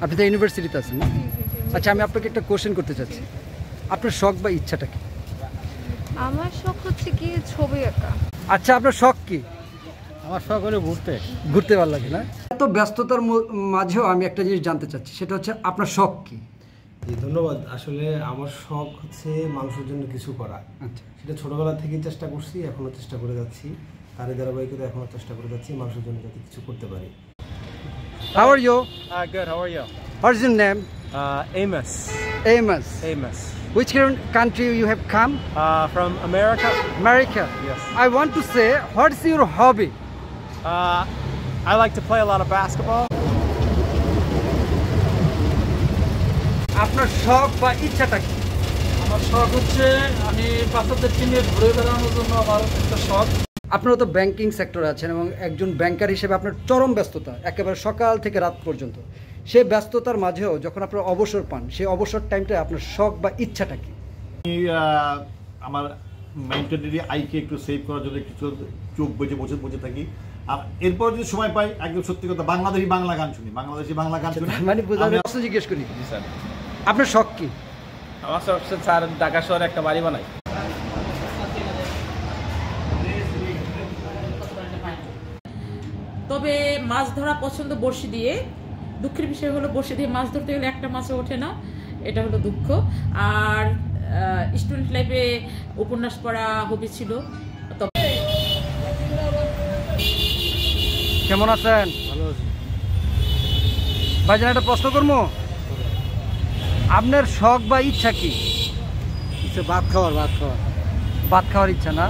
আপনি তো ইউনিভার্সিটিতে আছেন না? আচ্ছা, আমি আপনাকে একটা কোশ্চেন করতে চাচ্ছি, আপনার শখ বা ইচ্ছাটা কি? আমার শখ হচ্ছে কি ছবি আঁকা। আচ্ছা, আপনার শখ কি? আমার শখ হলো ঘুরতে ভালো লাগে না? এত ব্যস্ততার মাঝেও আমি একটা জিনিস জানতে চাচ্ছি, সেটা হচ্ছে আপনার শখ কি? জি, ধন্যবাদ। আসলে আমার শখ হচ্ছে মানুষের জন্য কিছু করা। আচ্ছা, সেটা ছোটবেলা থেকেই চেষ্টা করছি, এখনো চেষ্টা করে যাচ্ছি, তারই ধারাবাহিকতা এখনো চেষ্টা করে যাচ্ছি মানুষের জন্য যাতে কিছু করতে পারি। How are you? Good, how are you? What is your name? Amos. Amos. Amos. Which country you have come? From America? America. Yes. I want to say, what's your hobby? I like to play a lot of basketball. আপনার শখ বা ইচ্ছাটা কি? আমার শখ হচ্ছে আমি বাচ্চাদেরকে নিয়ে ঘুরে বেড়ানোর জন্য আমার একটা শখ। আপনারা তো ব্যাংকিং সেক্টরে আছেন এবং একজন ব্যাংকার হিসেবে আপনার চরম ব্যস্ততা, একেবারে সকাল থেকে রাত পর্যন্ত। সেই ব্যস্ততার মাঝেও যখন আপনার অবসর পান, সেই অবসর টাইমটা আপনার শখ বা ইচ্ছাটা কি? আমার মেন্টালি আইকে একটু সেভ করার জন্য কিছু চোখ বসে বসে থাকি। আর এরপর যদি সময় পাই, একদম সত্যি কথা, বাংলাদেশি বাংলা গান শুনি। মানে প্রশ্ন জিজ্ঞেস করি, আপনার শখ কি? আমার শখ হচ্ছে স্যার ঢাকা শহরে একটা বাড়ি বানাই। তবে মাছ ধরা পছন্দ বড়শি দিয়ে। দুঃখের বিষয় হলো বড়শি দিয়ে মাছ ধরতে গেলে একটা মাছও ওঠে না, এটা হলো দুঃখ। আর স্টুডেন্ট লাইফে উপন্যাস পড়া হবি ছিল। কেমন আছেন? ভালো আছি ভাইজান, একটা প্রশ্ন করবো, আপনার শখ বা ইচ্ছা কি? ভাত খাওয়ার ভাত খাওয়ার ইচ্ছা না?